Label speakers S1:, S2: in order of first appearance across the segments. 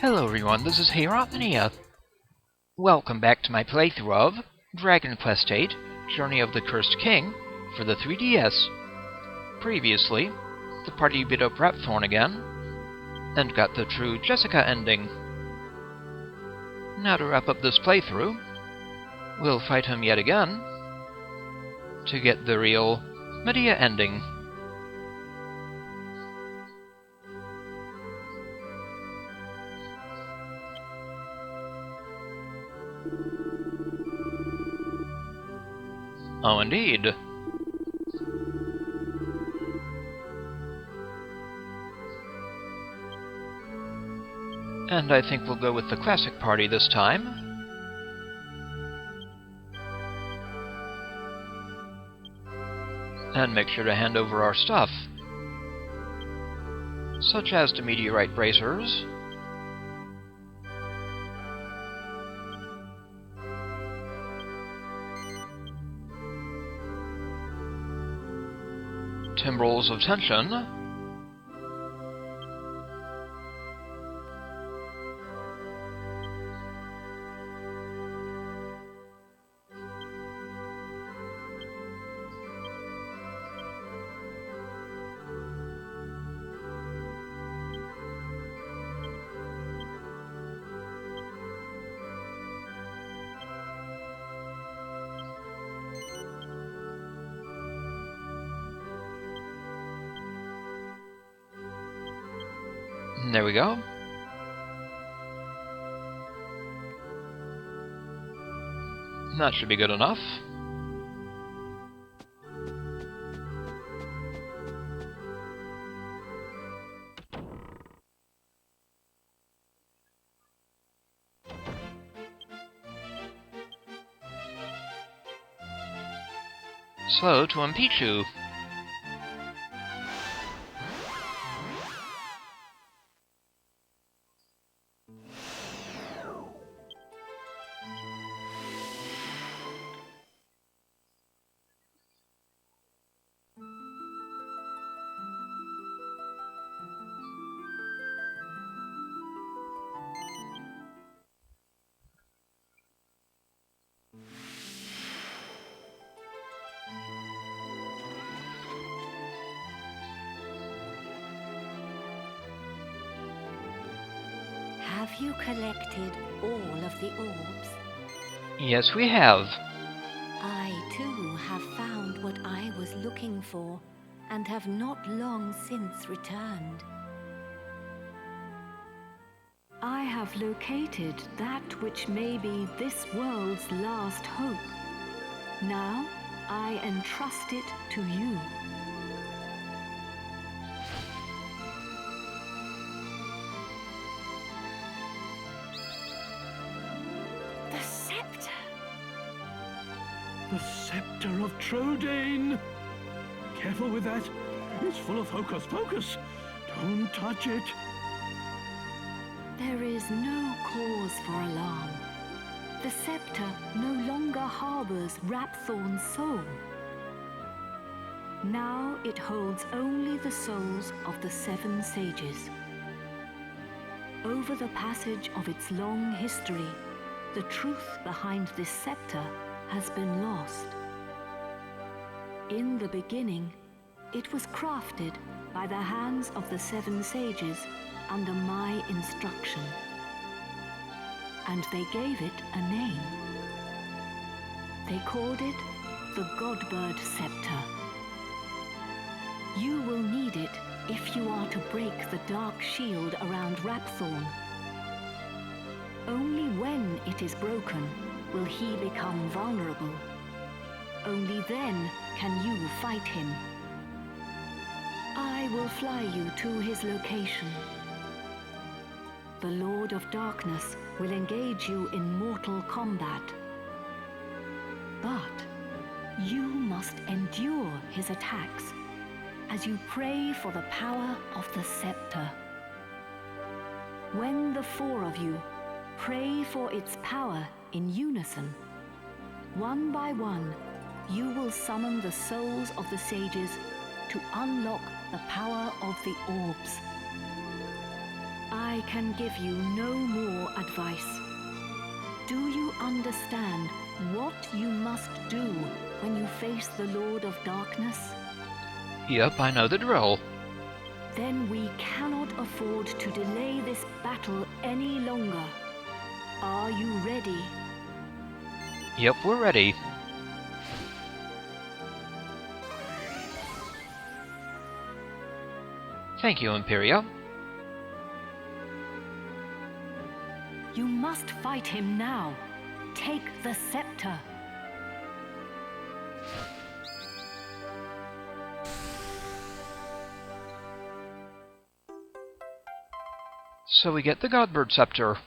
S1: Hello everyone, this is Medea. Welcome back to my playthrough of Dragon Quest VIII, Journey of the Cursed King for the 3DS. Previously, the party beat up Rhapthorne again, and got the true Jessica ending. Now to wrap up this playthrough, we'll fight him yet again to get the real Medea ending. Oh, indeed. And I think we'll go with the classic party this time. And make sure to hand over our stuff, such as the Meteorite bracers, Timbrels of tension, there we go. That should be good enough. So, to Empycchu.
S2: Have you collected all of the orbs?
S1: Yes, we have.
S2: I, too, have found what I was looking for, and have not long since returned. I have located that which may be this world's last hope. Now, I entrust it to you.
S3: The Sceptre of Trodain! Careful with that. It's full of hocus pocus. Don't touch it.
S2: There is no cause for alarm. The scepter no longer harbors Rhapthorne's soul. Now it holds only the souls of the 7 sages. Over the passage of its long history, the truth behind this scepter has been lost. In the beginning, it was crafted by the hands of the 7 sages under my instruction, and they gave it a name. They called it the Godbird Sceptre. You will need it if you are to break the dark shield around Rhapthorne. Only when it is broken will he become vulnerable. Only then can you fight him. I will fly you to his location. The Lord of Darkness will engage you in mortal combat. But you must endure his attacks as you pray for the power of the scepter. When the 4 of you pray for its power in unison, one by one, you will summon the souls of the sages to unlock the power of the orbs. I I can give you no more advice. Do you understand what you must do when you face the Lord of Darkness?
S1: Yep, I know the drill.
S2: Then we cannot afford to delay this battle any longer. Are you ready?
S1: Yep, we're ready. Thank you, Empyrea.
S2: You must fight him now. Take the scepter.
S1: So we get the Godbird Sceptre.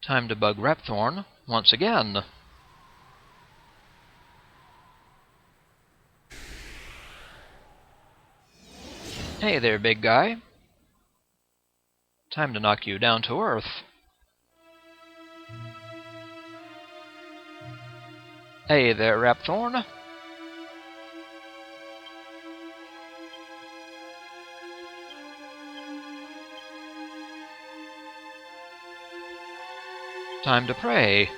S1: Time to bug Rhapthorne once again. Hey there, big guy. Time to knock you down to earth. Hey there, Rhapthorne. Time to pray.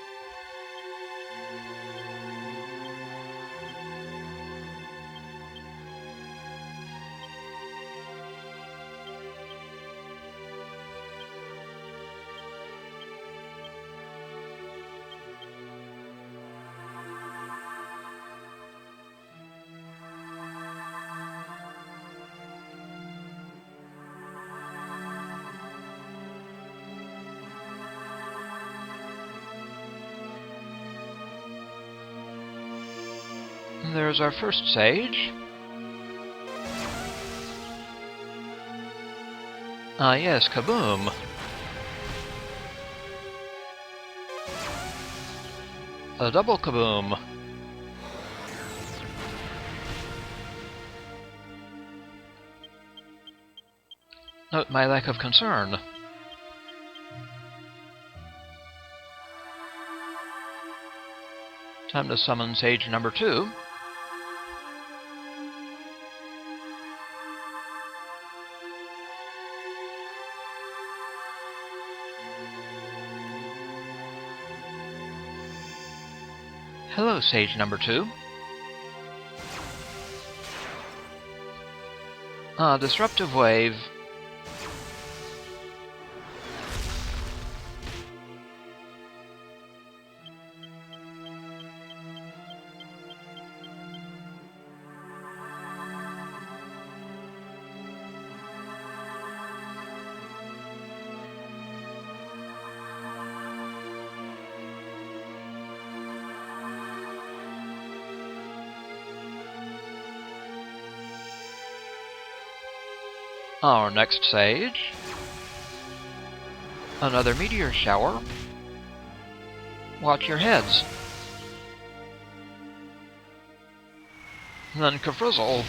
S1: There's our first sage. Ah yes, kaboom. A double kaboom. Note my lack of concern. Time to summon sage number 2. Hello, sage number 2. Disruptive wave. Our next sage. Another meteor shower. Watch your heads. Then kafrizzle.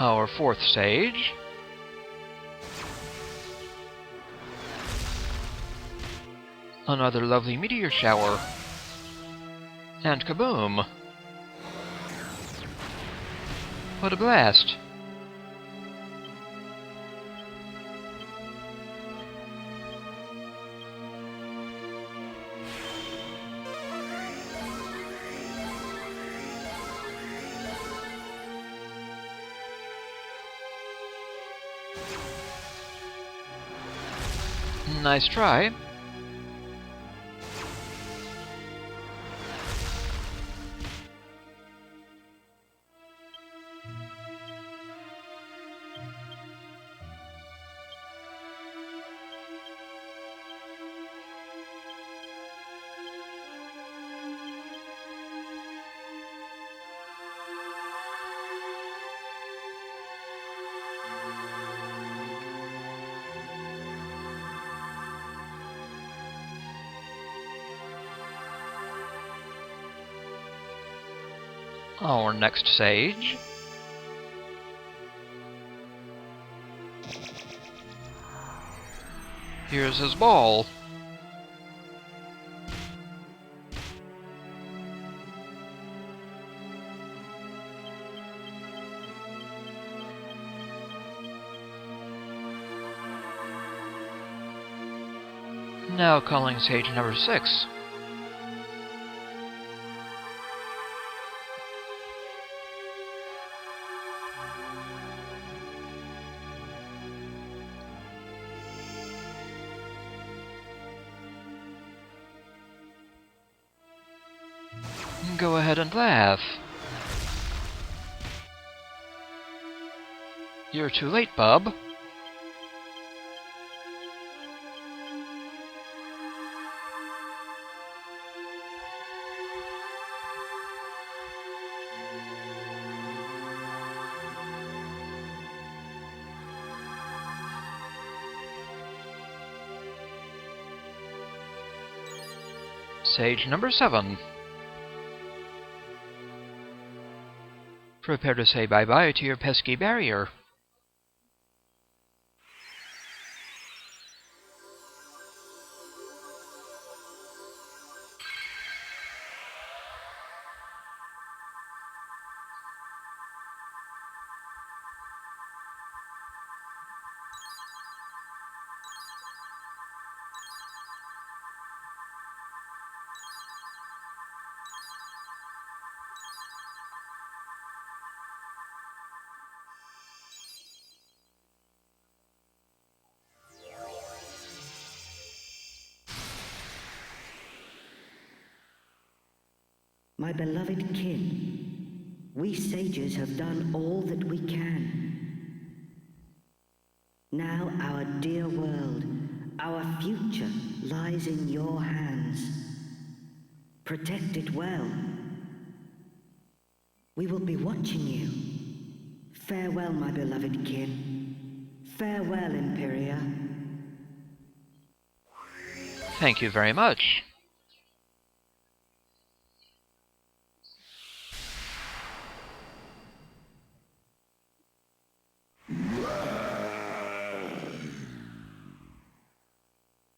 S1: Our fourth sage. Another lovely meteor shower. And kaboom! What a blast! Nice try. our next sage. Here's his ball. Now calling sage number 6. Go ahead and laugh. You're too late, bub. Sage number 7. Prepare to say bye-bye to your pesky barrier.
S4: My beloved kin, we sages have done all that we can. Now our dear world, our future lies in your hands. Protect it well. We will be watching you. Farewell, my beloved kin. Farewell, Empyrea.
S1: Thank you very much.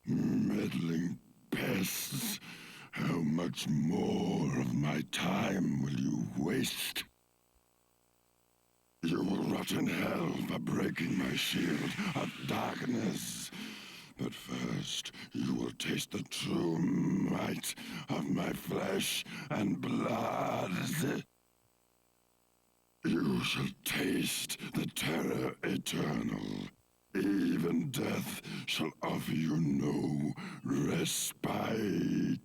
S3: Meddling pests, how much more of my time will you waste? You will rot in hell for breaking my shield of darkness. But first, you will taste the true might of my flesh and blood. You shall taste the terror eternal. Even death shall offer you no respite.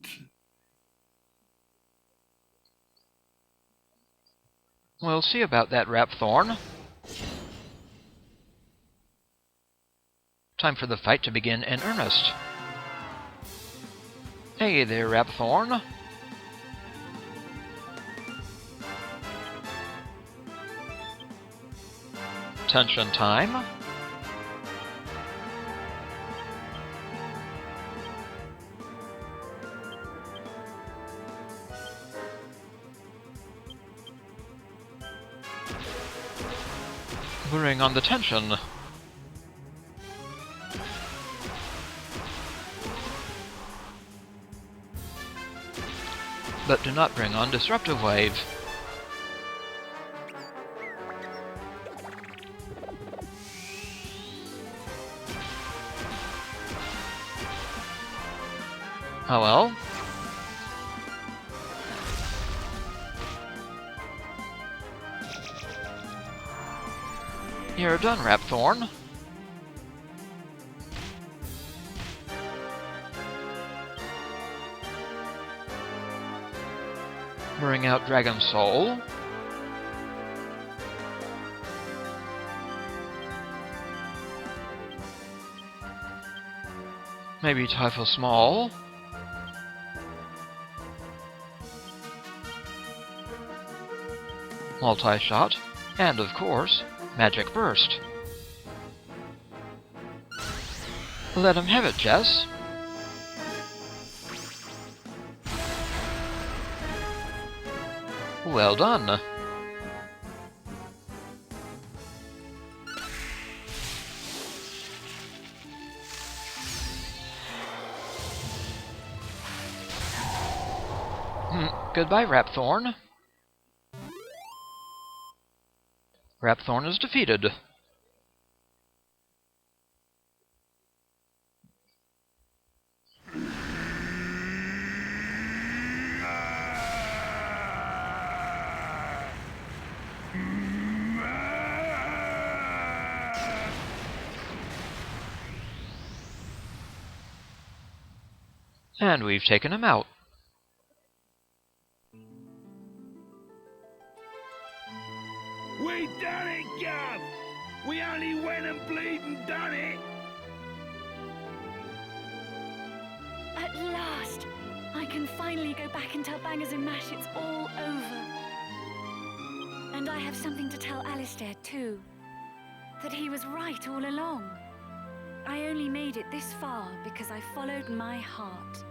S1: We'll see about that, Rhapthorne. Time for the fight to begin in earnest. Hey there, Rhapthorne. Tension time. Bring on the tension. But do not bring on Disruptive Wave. Oh well. You're done, Rhapthorne. Bring out Dragon Soul. Maybe Typhus Small. Multi-shot. And of course, Magic Burst. Let him have it, Jess. Well done. Goodbye, Rhapthorne. Rhapthorne is defeated. And we've taken him out.
S5: We done it, Gov! We only went and bleeding done it!
S2: At last! I can finally go back and tell Bangers and Mash it's all over. And I have something to tell Alistair, too. That he was right all along. I only made it this far because I followed my heart.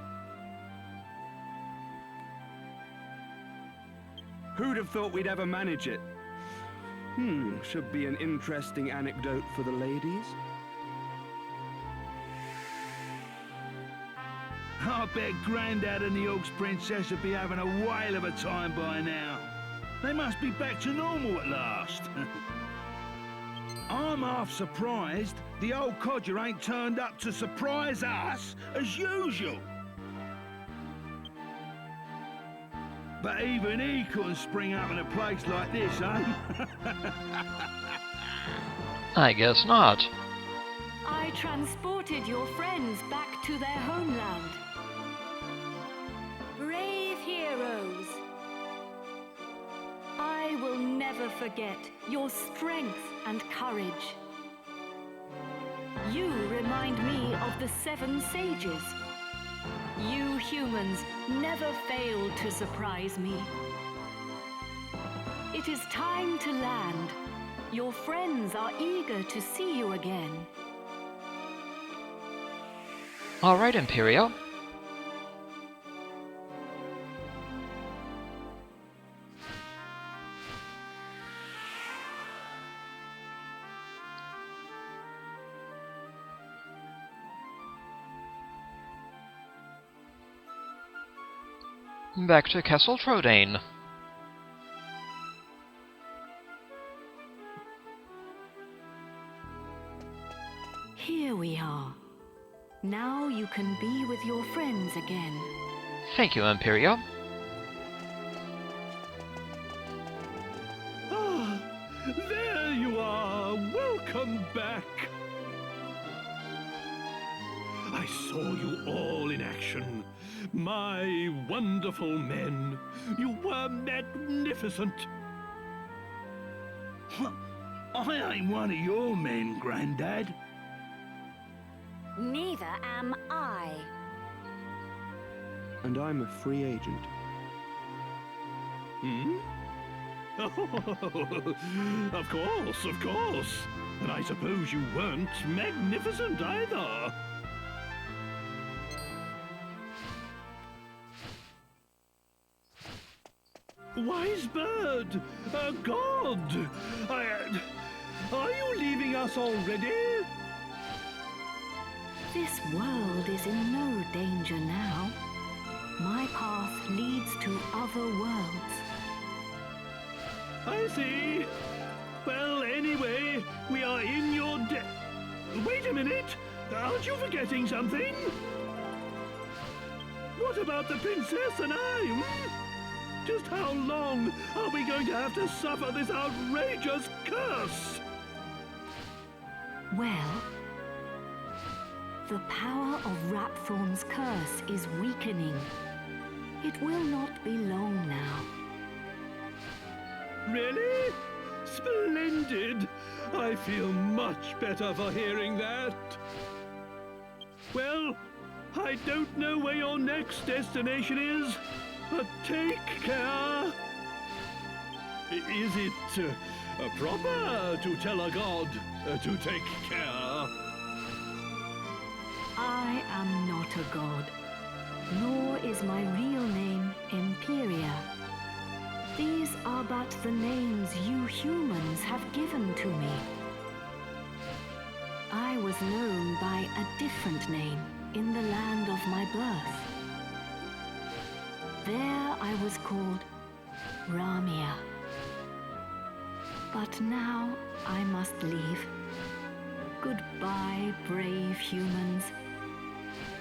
S6: Who'd have thought we'd ever manage it? Should be an interesting anecdote for the ladies.
S5: I bet Grandad and the Orcs Princess would be having a whale of a time by now. They must be back to normal at last. I'm half surprised the old codger ain't turned up to surprise us as usual. But even he couldn't spring up in a place like this, eh?
S1: I guess not.
S2: I transported your friends back to their homeland. Brave heroes. I will never forget your strength and courage. You remind me of the 7 sages. You humans never fail to surprise me. It is time to land. Your friends are eager to see you again.
S1: All right, Empyrea. Back to Castle Trodain.
S2: Here we are. Now you can be with your friends again.
S1: Thank you, Empyrea.
S5: Ah, there you are. Welcome back. I saw you all in action. My wonderful men. You were magnificent. I ain't one of your men, Grandad.
S2: Neither am I.
S6: And I'm a free agent.
S5: Oh, of course. And I suppose you weren't magnificent either. Wise bird! A god! Are you leaving us already?
S2: This world is in no danger now. My path leads to other worlds.
S5: I see. Well, anyway, we are in your Wait a minute! Aren't you forgetting something? What about the princess and I? Just how long are we going to have to suffer this outrageous curse?
S2: Well, the power of Rhapthorne's curse is weakening. It will not be long now.
S5: Really? Splendid! I feel much better for hearing that. Well, I don't know where your next destination is, but take care. Is it proper to tell a god to take care?
S2: I am not a god, nor is my real name Empyrea. These are but the names you humans have given to me. I was known by a different name in the land of my birth. There I was called Ramia. But now I must leave. Goodbye, brave humans.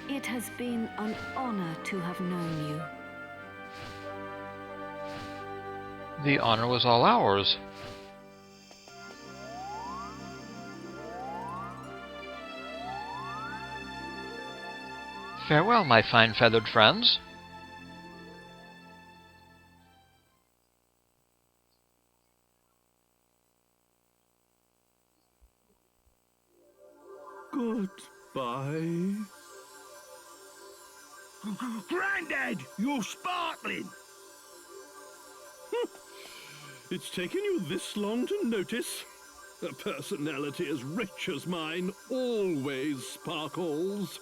S2: It has been an honor to have known you.
S1: The honor was all ours. Farewell, my fine feathered friends.
S5: Goodbye.
S7: Grandad, you're sparkling!
S5: It's taken you this long to notice? A personality as rich as mine always sparkles.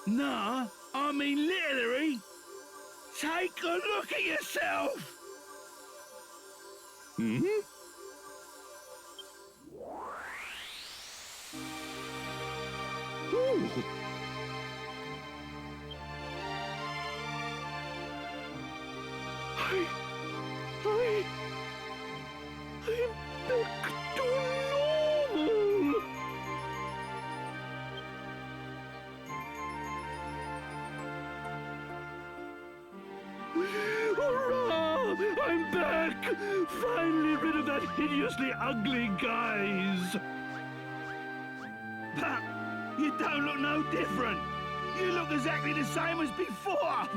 S7: Nah, I mean literally. Take a look at yourself!
S5: Hmm? Ooh. I'm back to normal. Hurrah! I'm back! Finally rid of that hideously ugly guise.
S7: But you don't look no different. You look exactly the same as before.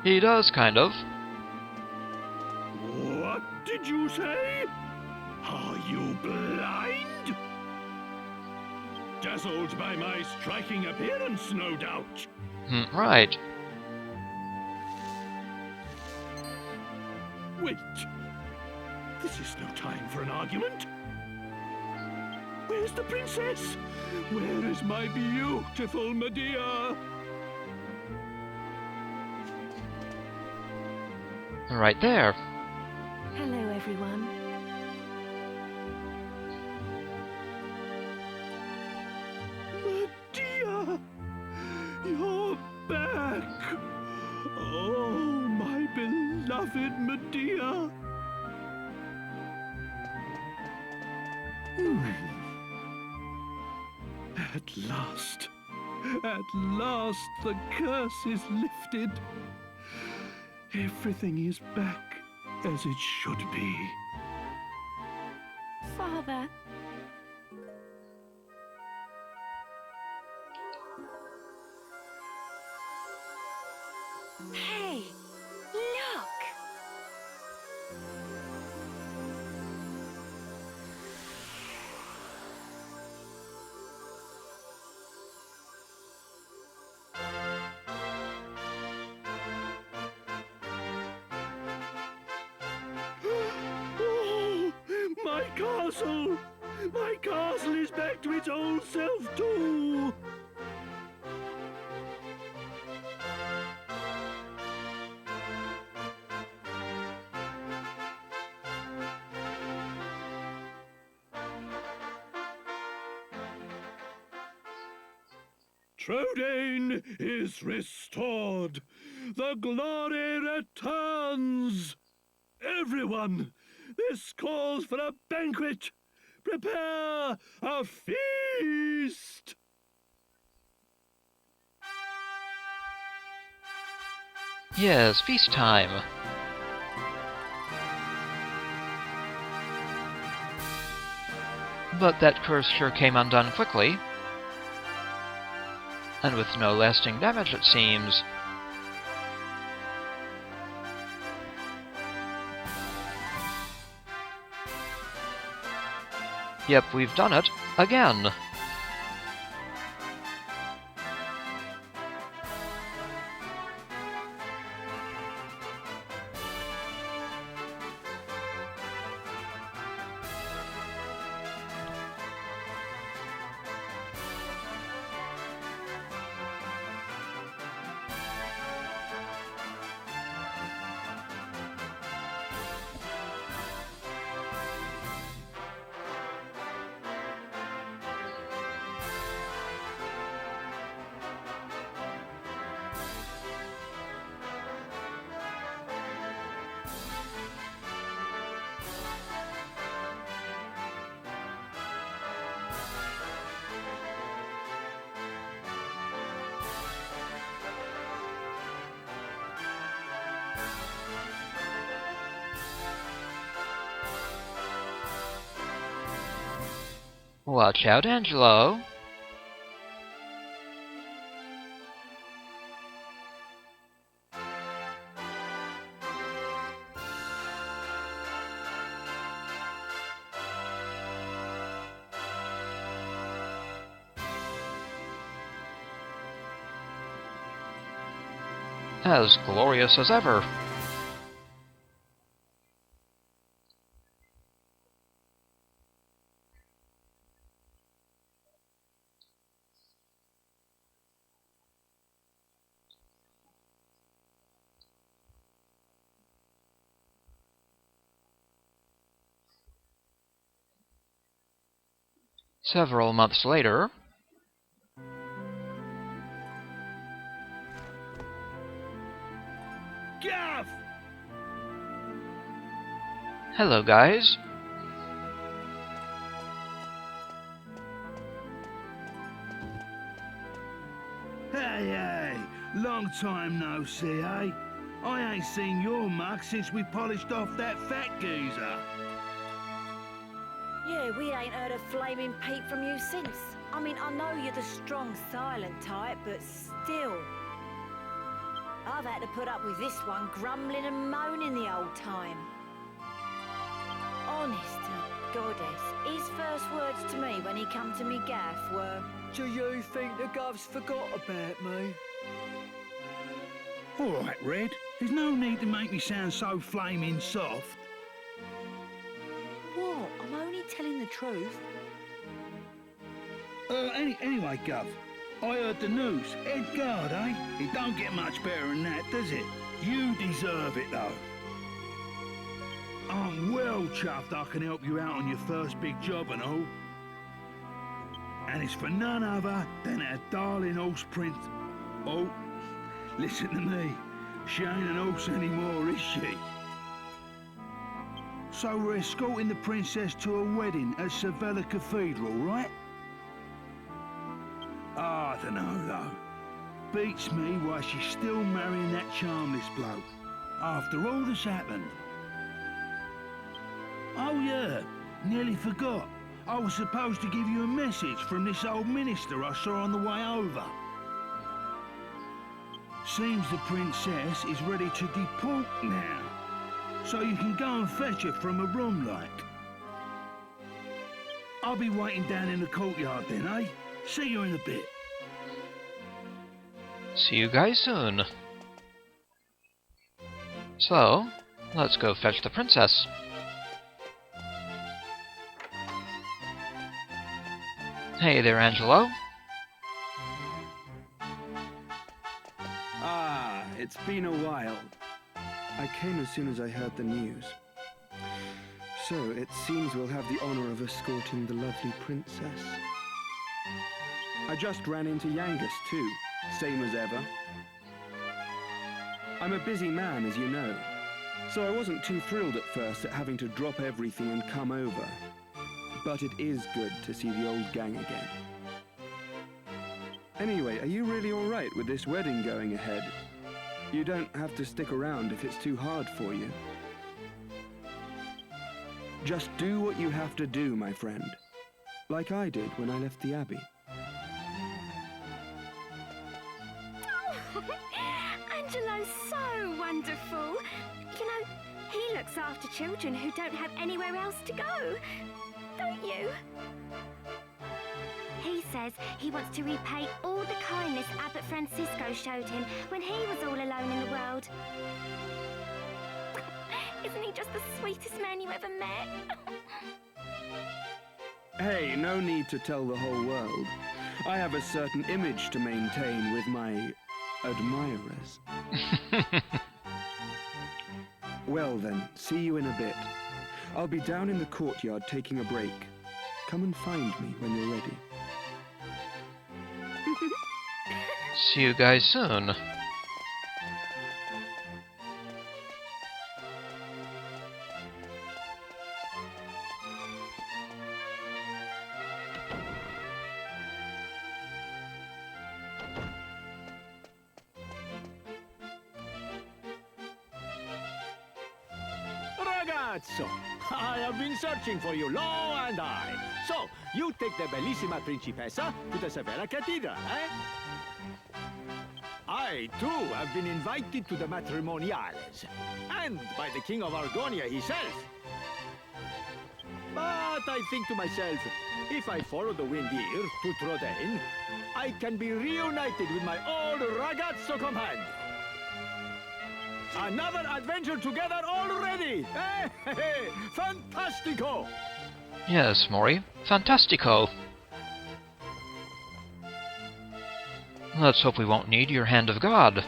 S1: He does, kind of.
S5: What did you say? Are you blind? Dazzled by my striking appearance, no doubt.
S1: Right.
S5: Wait. This is no time for an argument. Where's the princess? Where is my beautiful Medea?
S1: Right there.
S2: Hello, everyone.
S5: Medea! You're back! Oh, my beloved Medea! At last the curse is lifted. Everything is back as it should be.
S2: Father.
S8: Hey, look!
S5: Oh, my castle! My castle is back to its old self too! Trodain is restored. The glory returns. Everyone, this calls for a banquet. Prepare a feast.
S1: Yes, feast time. But that curse sure came undone quickly. And with no lasting damage, it seems. Yep, we've done it again. Watch out, Angelo. As glorious as ever. Several months later,
S7: Gav!
S1: hello guys.
S7: Hey, long time no see, eh? I ain't seen your mug since we polished off that fat geezer.
S8: Yeah, we ain't heard a flaming peep from you since. I mean, I know you're the strong, silent type, but still. I've had to put up with this one grumbling and moaning the old time. Honest to goddess, his first words to me when he come to me gaff were, "Do you think the gov's forgot about me?"
S7: All right, Red. There's no need to make me sound so flaming soft.
S8: What? I'm only telling the truth.
S7: Anyway, Gov, I heard the news. Head guard, eh? It don't get much better than that, does it? You deserve it, though. I'm well chuffed I can help you out on your first big job and all. And it's for none other than our darling horse prince. Oh, listen to me. She ain't an horse anymore, is she? So we're escorting the princess to a wedding at Sevilla Cathedral, right? I don't know, though. Beats me why she's still marrying that charmless bloke, after all that's happened. Oh yeah, nearly forgot. I was supposed to give you a message from this old minister I saw on the way over. Seems the princess is ready to deport now, so you can go and fetch her from a room like. I'll be waiting down in the courtyard then, eh? See you in a bit.
S1: See you guys soon. So, let's go fetch the princess. Hey there, Angelo.
S6: Ah, it's been a while. I came as soon as I heard the news. So, it seems we'll have the honor of escorting the lovely princess. I just ran into Yangus too, same as ever. I'm a busy man, as you know, so I wasn't too thrilled at first at having to drop everything and come over. But it is good to see the old gang again. Anyway, are you really all right with this wedding going ahead? You don't have to stick around if it's too hard for you. Just do what you have to do, my friend. Like I did when I left the Abbey.
S9: Oh, Angelo's so wonderful. You know, he looks after children who don't have anywhere else to go. Don't you? He says he wants to repay all the kindness Abbot Francisco showed him when he was all alone in the world. Isn't he just the sweetest man you ever met?
S6: Hey, no need to tell the whole world. I have a certain image to maintain with my admirers. Well then, see you in a bit. I'll be down in the courtyard taking a break. Come and find me when you're ready.
S1: See you guys soon.
S10: ragazzo. I have been searching for you long and hard. So, you take the bellissima principessa to the Severa Cathedral, eh? I, too, have been invited to the matrimoniales. And by the King of Argonia himself. But I think to myself, if I follow the wind here to Trodain, I can be reunited with my old ragazzo companion. Another adventure together already! Eh? Fantastico!
S1: Yes, Mori. Fantastico! Let's hope we won't need your hand of God.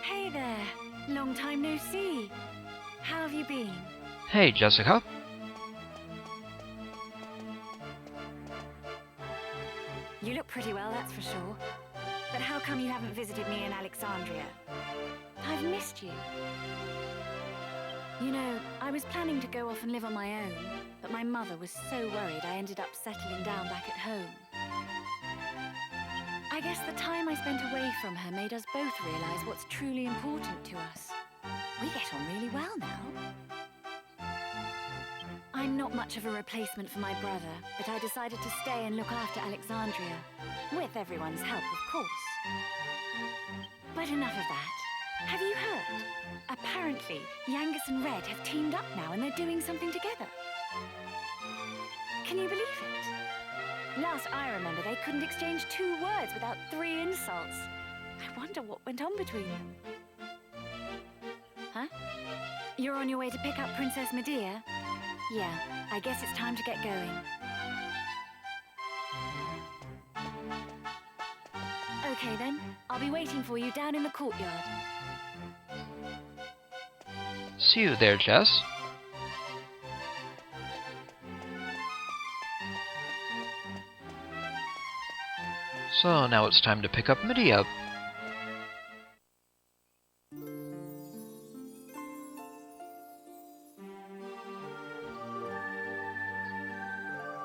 S9: Hey there. Long time no see. How have you been?
S1: Hey, Jessica.
S9: You look pretty well, that's for sure. But how come you haven't visited me in Alexandria? I've missed you. You know, I was planning to go off and live on my own, but my mother was so worried I ended up settling down back at home. I guess the time I spent away from her made us both realize what's truly important to us. We get on really well now. I'm not much of a replacement for my brother, but I decided to stay and look after Alexandria. With everyone's help, of course. But enough of that. Have you heard? Apparently, Yangus and Red have teamed up now and they're doing something together. Can you believe it? Last I remember, they couldn't exchange 2 words without 3 insults. I wonder what went on between them. Huh? You're on your way to pick up Princess Medea? Yeah, I guess it's time to get going. Okay then, I'll be waiting for you down in the courtyard.
S1: See you there, Jess. So now it's time to pick up Medea.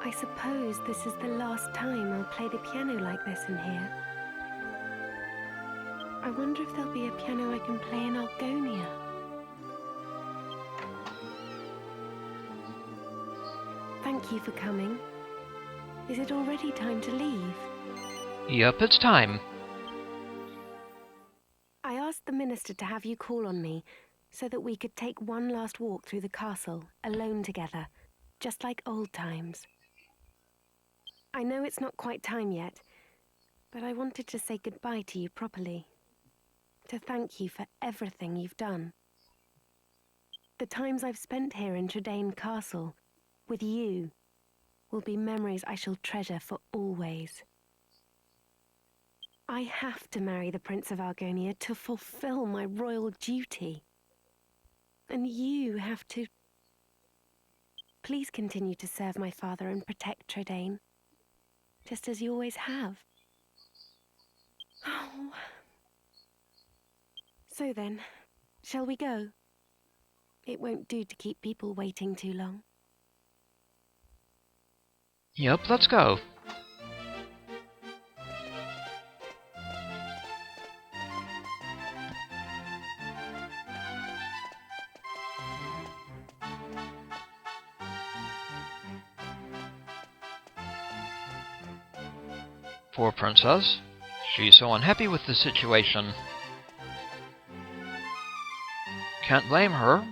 S11: I suppose this is the last time I'll play the piano like this in here. I wonder if there'll be a piano I can play in Argonia. Thank you for coming. Is it already time to leave?
S1: Yep, it's time.
S11: I asked the minister to have you call on me so that we could take one last walk through the castle, alone together, just like old times. I know it's not quite time yet, but I wanted to say goodbye to you properly. To thank you for everything you've done. The times I've spent here in Trodain Castle, with you, will be memories I shall treasure for always. I have to marry the Prince of Argonia to fulfill my royal duty. And you have to... Please continue to serve my father and protect Trodain, just as you always have. Oh. So then, shall we go? It won't do to keep people waiting too long.
S1: Yep, let's go. Poor princess. She's so unhappy with the situation. Can't blame her.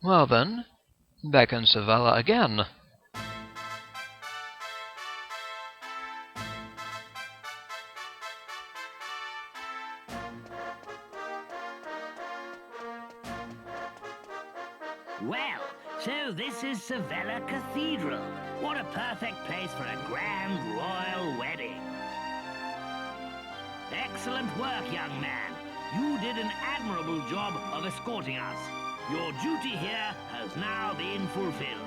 S1: Well then, back in Sevilla again.
S12: Well, so this is Sevilla Cathedral. What a perfect place for a grand royal wedding. Excellent work, young man. You did an admirable job of escorting us. Your duty here has now been fulfilled.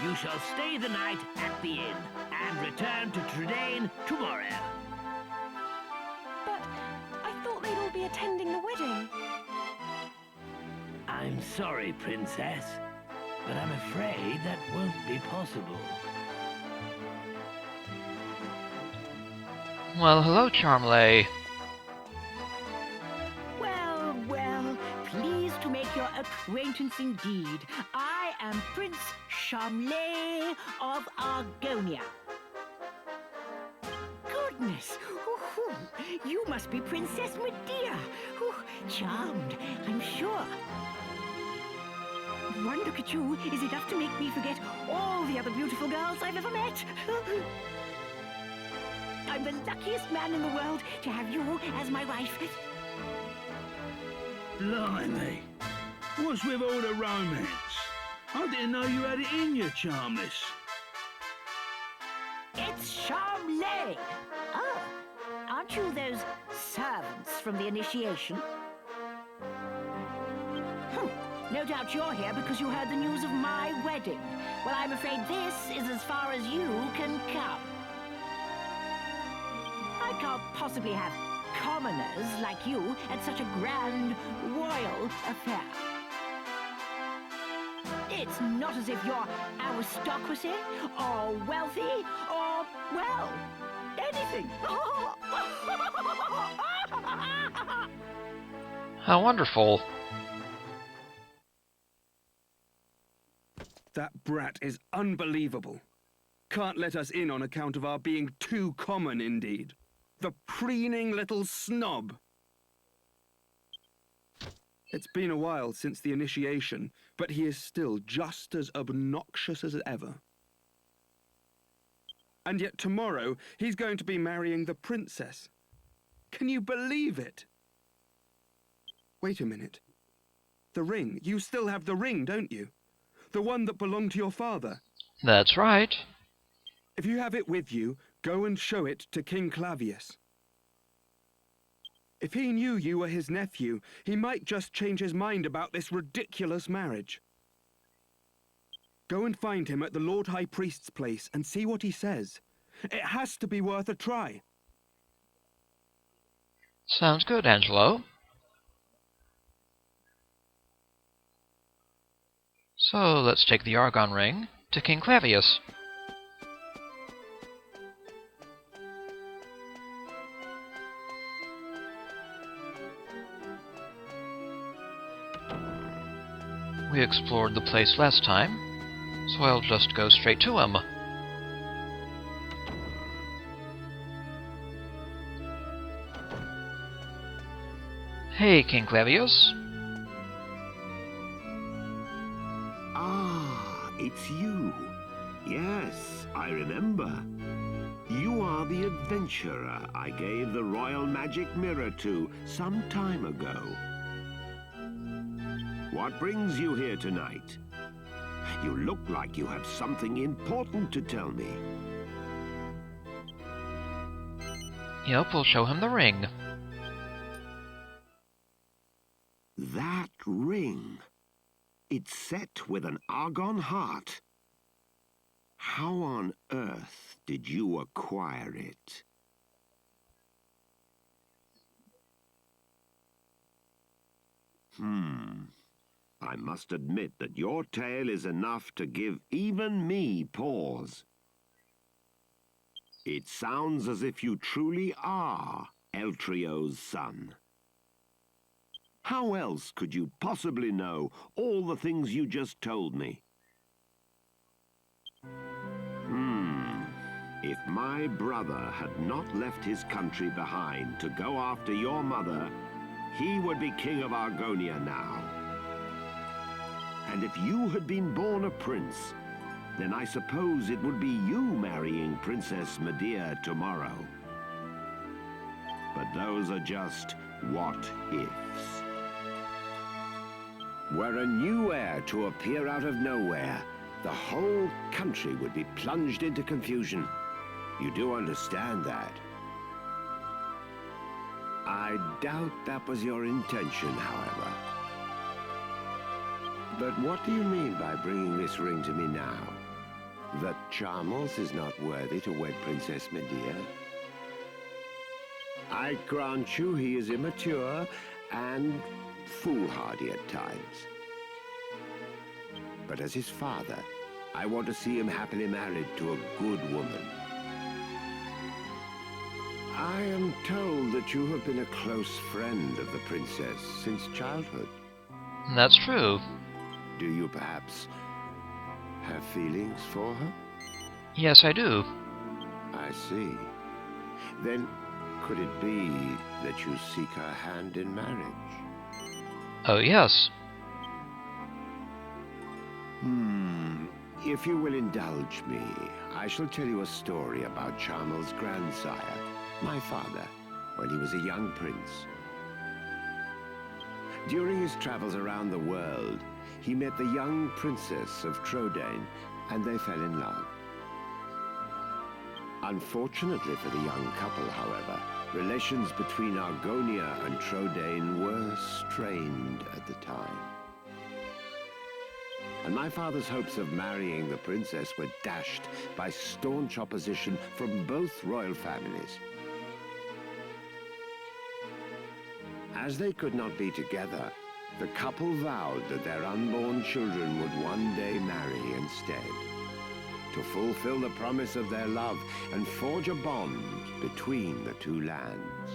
S12: You shall stay the night at the inn and return to Trudane tomorrow.
S11: But I thought they'd all be attending the wedding.
S12: I'm sorry, Princess, but I'm afraid that won't be possible.
S1: Well, hello, Charmley.
S8: Well, well, pleased to make your acquaintance indeed. I am Prince Charmley of Argonia. Goodness! Ooh, you must be Princess Medea. Ooh, charmed, I'm sure. One look at you is enough to make me forget all the other beautiful girls I've ever met. I'm the luckiest man in the world to have you as my wife.
S5: Blimey. What's with all the romance? I didn't know you had it in you, Charmless.
S8: It's Charmley. Oh, aren't you those servants from the initiation? No doubt you're here because you heard the news of my wedding. Well, I'm afraid this is as far as you can come. I can't possibly have commoners like you at such a grand royal affair. It's not as if you're aristocracy, or wealthy, or, well, anything.
S1: How wonderful.
S6: That brat is unbelievable. Can't let us in on account of our being too common, indeed. The preening little snob. It's been a while since the initiation, but he is still just as obnoxious as ever. And yet tomorrow, he's going to be marrying the princess. Can you believe it? Wait a minute. The ring. You still have the ring, don't you? The one that belonged to your father.
S1: That's right.
S6: If you have it with you, go and show it to King Clavius. If he knew you were his nephew, he might just change his mind about this ridiculous marriage. Go and find him at the Lord High Priest's place and see what he says. It has to be worth a try.
S1: Sounds good, Angelo. So, let's take the Argon ring to King Clavius. We explored the place last time, so I'll just go straight to him. Hey, King Clavius.
S13: It's you. Yes, I remember. You are the adventurer I gave the royal magic mirror to some time ago. What brings you here tonight? You look like you have something important to tell me.
S1: Yep, we'll show him the ring.
S13: That ring. It's set with an Argon heart. How on earth did you acquire it? I must admit that your tale is enough to give even me pause. It sounds as if you truly are Eltrio's son. How else could you possibly know all the things you just told me? If my brother had not left his country behind to go after your mother, he would be king of Argonia now. And if you had been born a prince, then I suppose it would be you marrying Princess Medea tomorrow. But those are just what-ifs. Were a new heir to appear out of nowhere, the whole country would be plunged into confusion. You do understand that? I doubt that was your intention, however. But what do you mean by bringing this ring to me now? That Charmels is not worthy to wed Princess Medea? I grant you he is immature and foolhardy at times. But as his father, I want to see him happily married to a good woman. I am told that you have been a close friend of the princess since childhood.
S1: That's true.
S13: Do you perhaps have feelings for her?
S1: Yes, I do.
S13: I see. Then could it be that you seek her hand in marriage?
S1: Oh, yes.
S13: If you will indulge me, I shall tell you a story about Charmel's grandsire, my father, when he was a young prince. During his travels around the world, he met the young princess of Trodain, and they fell in love. Unfortunately for the young couple, however, relations between Argonia and Trodain were strained at the time. And my father's hopes of marrying the princess were dashed by staunch opposition from both royal families. As they could not be together, the couple vowed that their unborn children would one day marry instead, to fulfill the promise of their love and forge a bond between the two lands.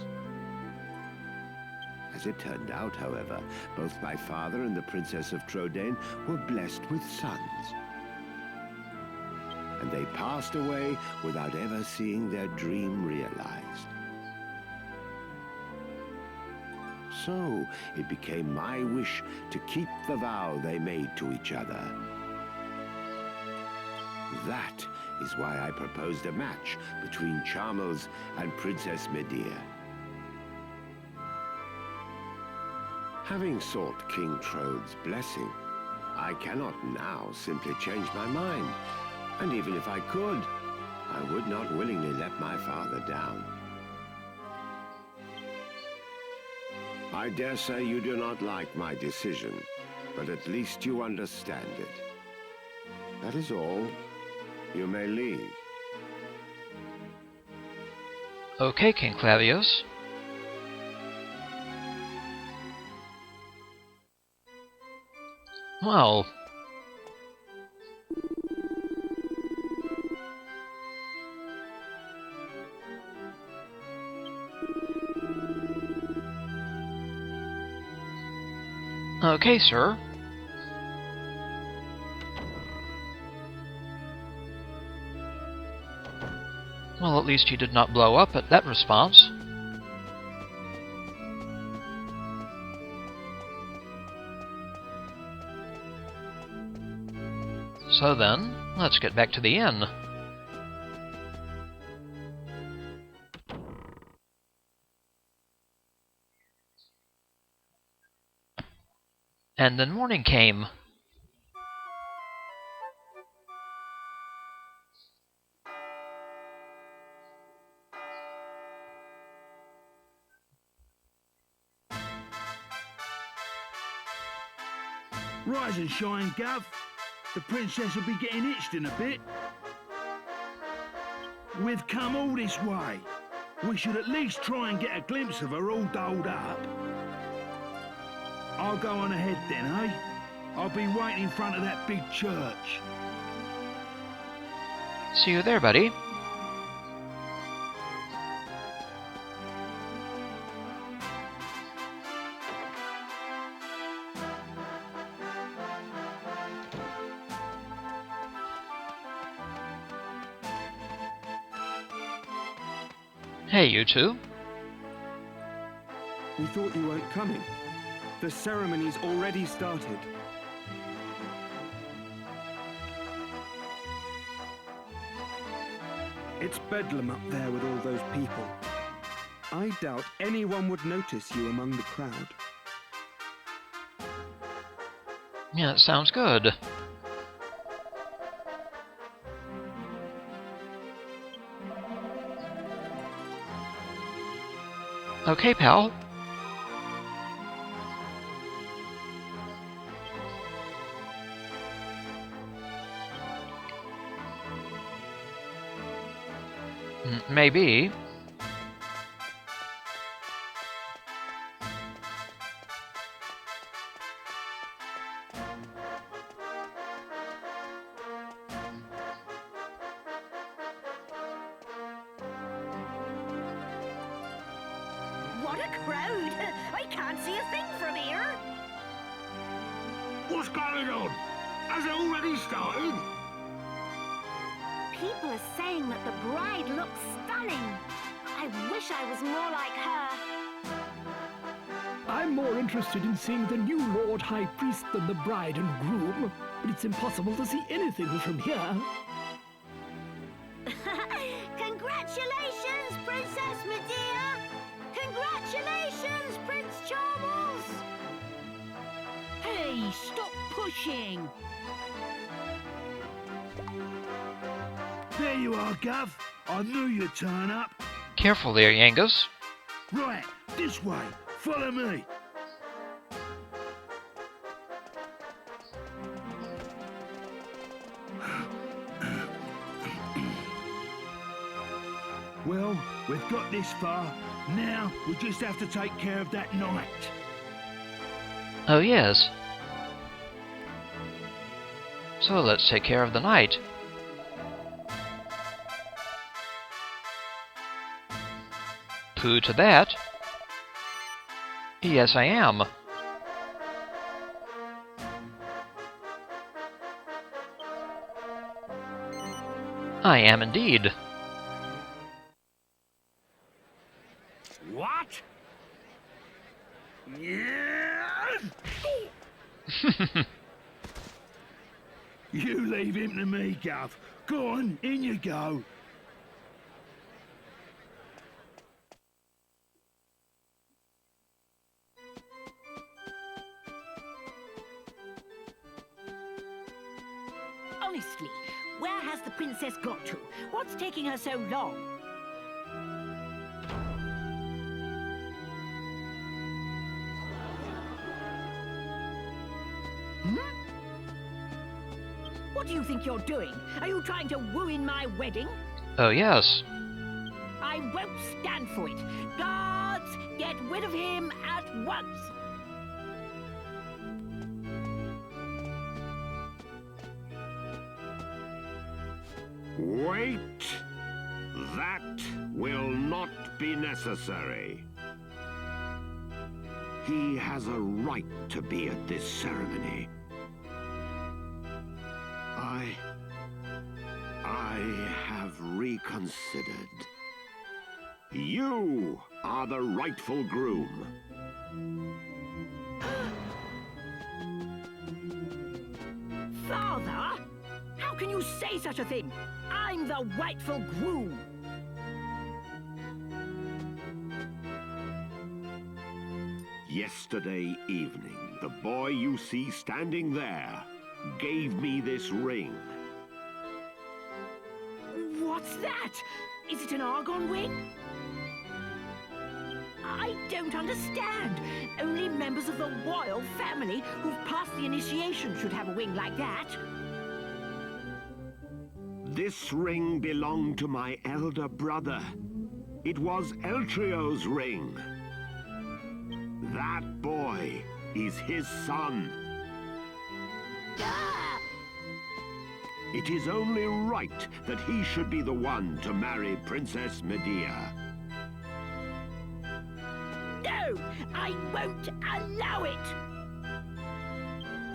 S13: As it turned out, however, both my father and the Princess of Trodain were blessed with sons. And they passed away without ever seeing their dream realized. So it became my wish to keep the vow they made to each other. That is why I proposed a match between Charmels and Princess Medea. Having sought King Trode's blessing, I cannot now simply change my mind. And even if I could, I would not willingly let my father down. I dare say you do not like my decision, but at least you understand it. That is all. You may leave.
S1: Okay, King Clavius. Well... Okay, sir. Well, at least he did not blow up at that response. So then, let's get back to the inn. And then morning came.
S7: Rise and shine, Gav. The princess will be getting itched in a bit. We've come all this way. We should at least try and get a glimpse of her all dolled up. I'll go on ahead then, eh? I'll be waiting in front of that big church.
S1: See you there, buddy. Hey, you two.
S6: We thought you weren't coming. The ceremony's already started. It's bedlam up there with all those people. I doubt anyone would notice you among the crowd.
S1: Yeah, it sounds good. Okay, pal. Maybe.
S8: What a crowd! I can't see a thing from here.
S7: What's going on? Has it already started?
S9: People are saying that the bride looks stunning. I wish I was more like her.
S14: I'm more interested in seeing the new Lord High Priest than the bride and groom, but it's impossible to see anything from here.
S8: Congratulations, Princess Medea! Congratulations, Prince Charles!
S12: Hey, stop pushing!
S5: There you are, Gov. I knew you'd turn up.
S1: Careful there, Yangus.
S5: Right, this way. Follow me. Well, we've got this far. Now we just have to take care of that knight.
S1: Oh, yes. So let's take care of the knight. Pooh to that. Yes, I am. I am indeed.
S5: What? Yeah. You leave him to me, Gov. Go on, in you go.
S8: Honestly, where has the princess got to? What's taking her so long? What do you think you're doing? Are you trying to ruin my wedding?
S1: Oh, yes.
S8: I won't stand for it. Guards, get rid of him at once.
S13: Wait! That will not be necessary. He has a right to be at this ceremony. I have reconsidered. You are the rightful groom.
S8: Father? How can you say such a thing? I'm the rightful groom.
S13: Yesterday evening, the boy you see standing there gave me this ring.
S8: What's that? Is it an argon ring? I don't understand. Only members of the royal family who've passed the initiation should have a ring like that.
S13: This ring belonged to my elder brother. It was Eltrio's ring. That boy is his son. It is only right that he should be the one to marry Princess Medea.
S8: No, I won't allow it.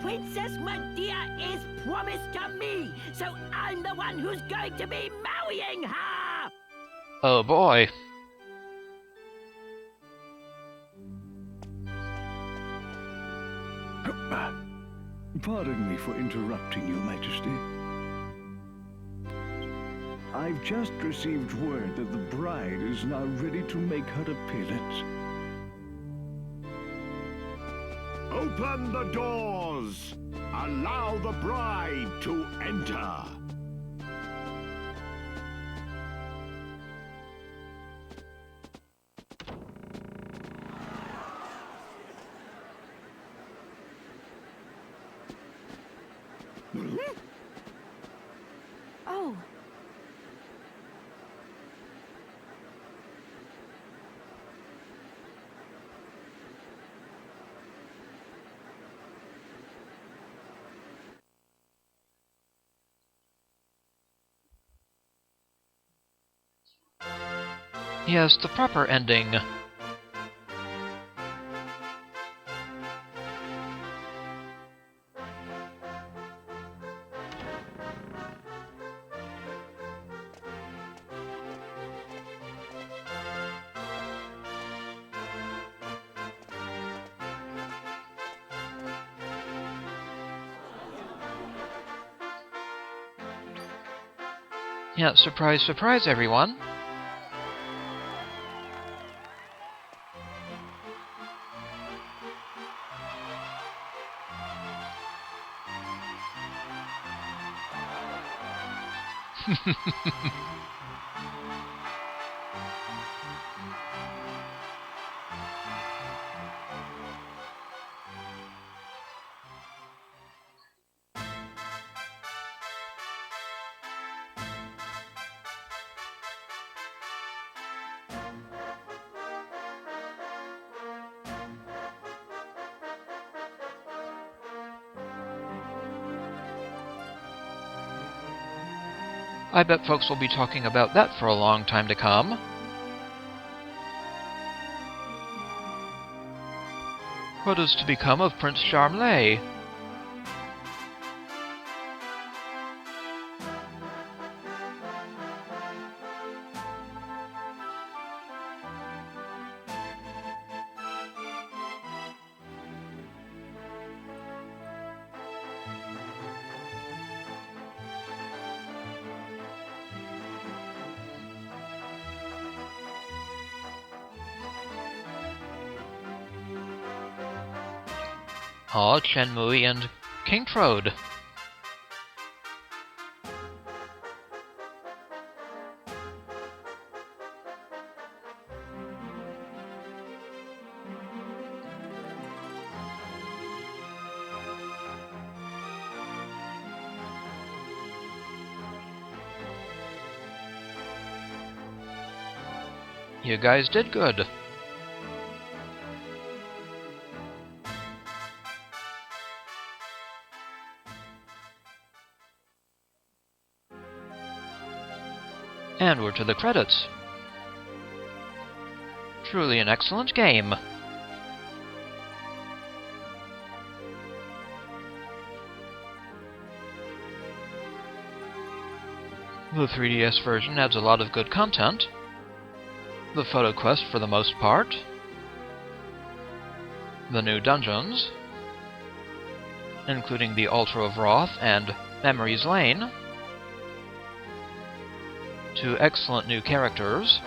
S8: Princess Medea is promised to me, so I'm the one who's going to be marrying her.
S1: Oh boy.
S5: Pardon me for interrupting you, Majesty. I've just received word that the bride is now ready to make her appearance.
S13: Open the doors! Allow the bride to enter!
S11: Oh.
S1: Yes, the proper ending. Yeah, surprise, surprise, everyone. I bet folks will be talking about that for a long time to come. What is to become of Prince Charmley? Aw, Shenmue and King Trode. You guys did good. And we're to the credits. Truly an excellent game. The 3DS version adds a lot of good content. The photo quest for the most part. The new dungeons, including the Altar of Wrath and Memory's Lane. 2 excellent new characters.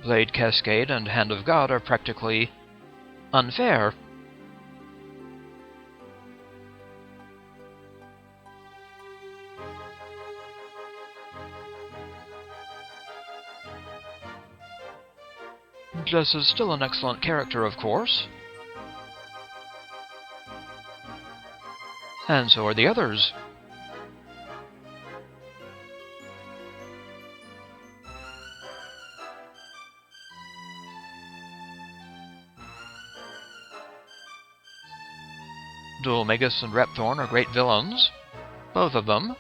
S1: Blade Cascade and Hand of God are practically unfair. Jess is still an excellent character, of course. And so are the others. Dual Magus and Rhapthorne are great villains. Both of them.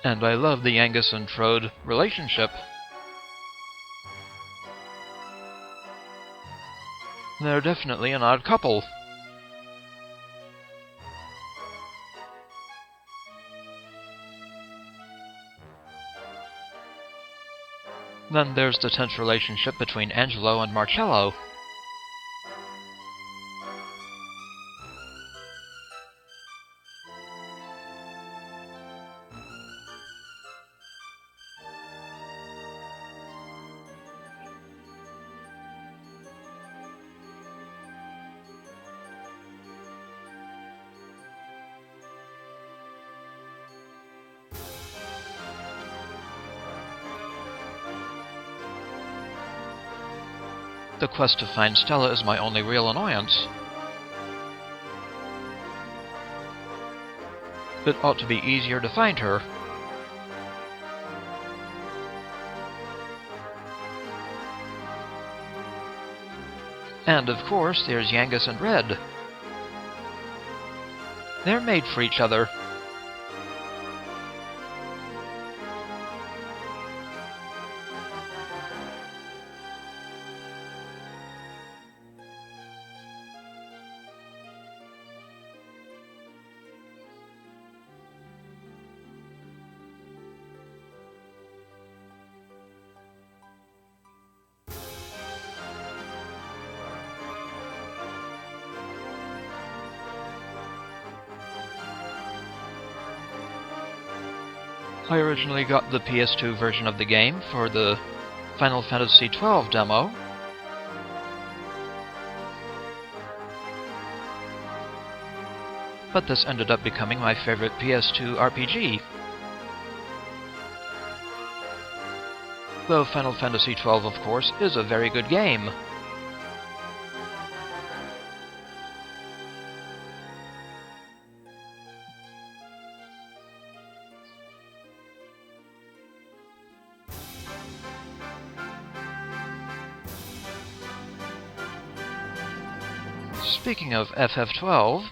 S1: And I love the Yangus and Trode relationship. They're definitely an odd couple. Then there's the tense relationship between Angelo and Marcello. The quest to find Stella is my only real annoyance. It ought to be easier to find her. And of course, there's Yangus and Red. They're made for each other. I originally got the PS2 version of the game for the Final Fantasy XII demo. But this ended up becoming my favorite PS2 RPG. Though Final Fantasy XII, of course, is a very good game. Speaking of FF12,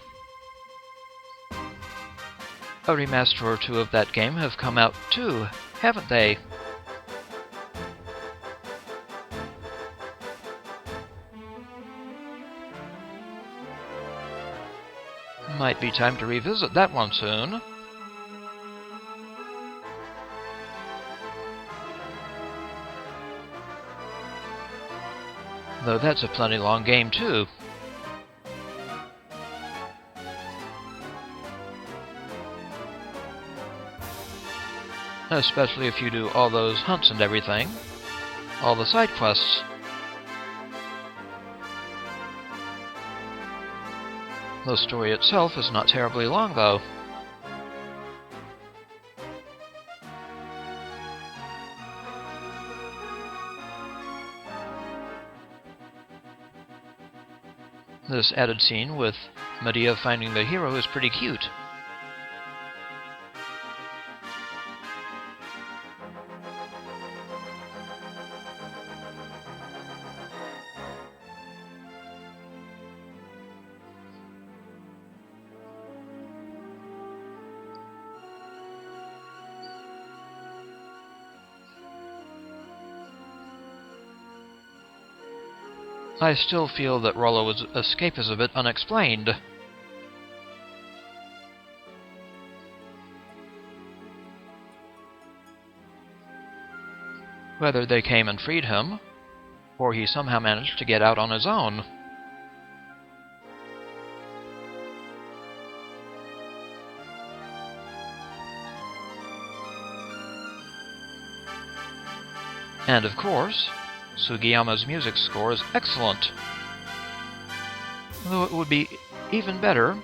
S1: a remaster or two of that game have come out too, haven't they? Might be time to revisit that one soon. Though that's a plenty long game too. Especially if you do all those hunts and everything. All the side quests. The story itself is not terribly long, though. This added scene with Medea finding the hero is pretty cute. I still feel that Rollo's escape is a bit unexplained. Whether they came and freed him, or he somehow managed to get out on his own. And of course, Sugiyama's music score is excellent. Though it would be even better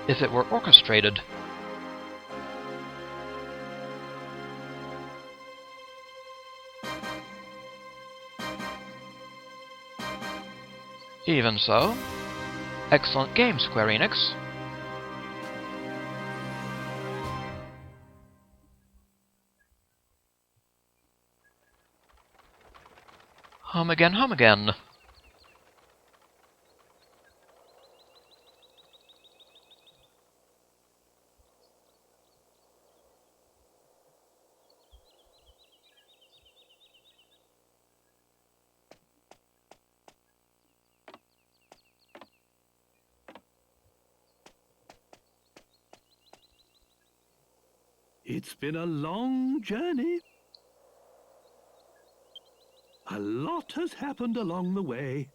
S1: if it were orchestrated. Even so, excellent game, Square-Enix. Home again, home again.
S5: It's been a long journey. A lot has happened along the way,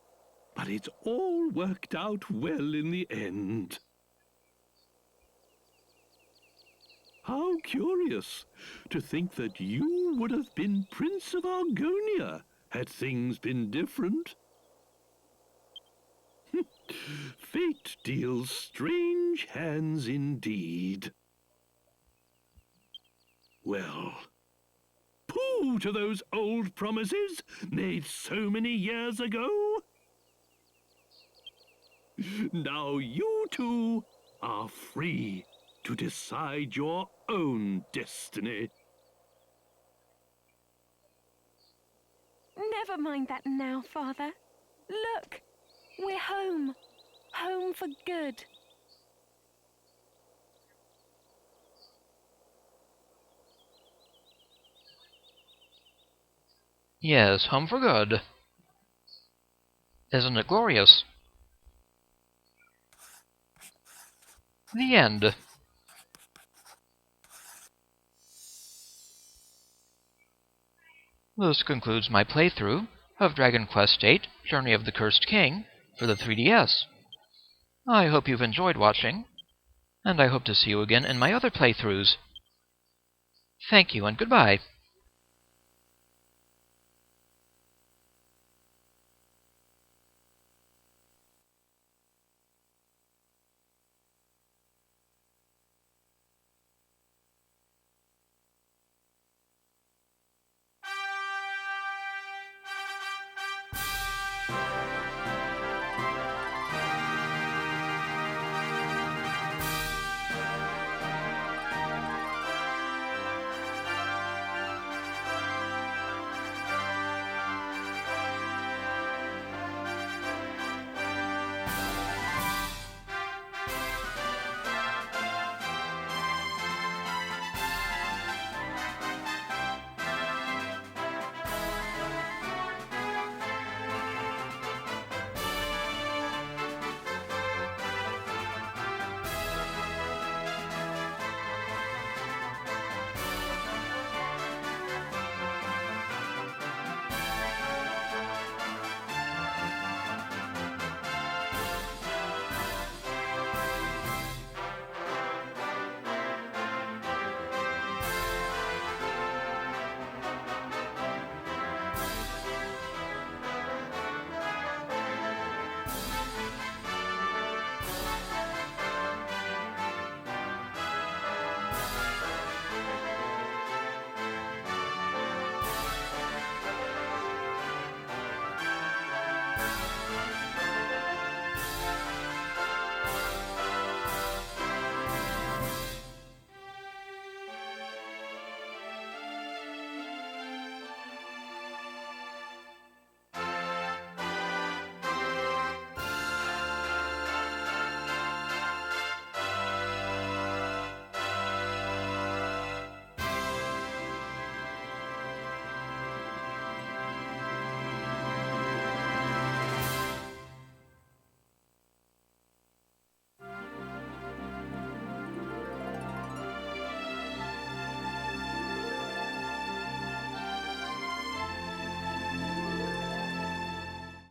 S5: but it's all worked out well in the end. How curious to think that you would have been Prince of Argonia had things been different. Fate deals strange hands indeed. Well, pooh! true to those old promises made so many years ago? Now you two are free to decide your own destiny.
S11: Never mind that now, Father. Look, we're home. Home for good.
S1: Yes, home for good. Isn't it glorious? The end. This concludes my playthrough of Dragon Quest VIII: Journey of the Cursed King for the 3DS. I hope you've enjoyed watching, and I hope to see you again in my other playthroughs. Thank you and goodbye.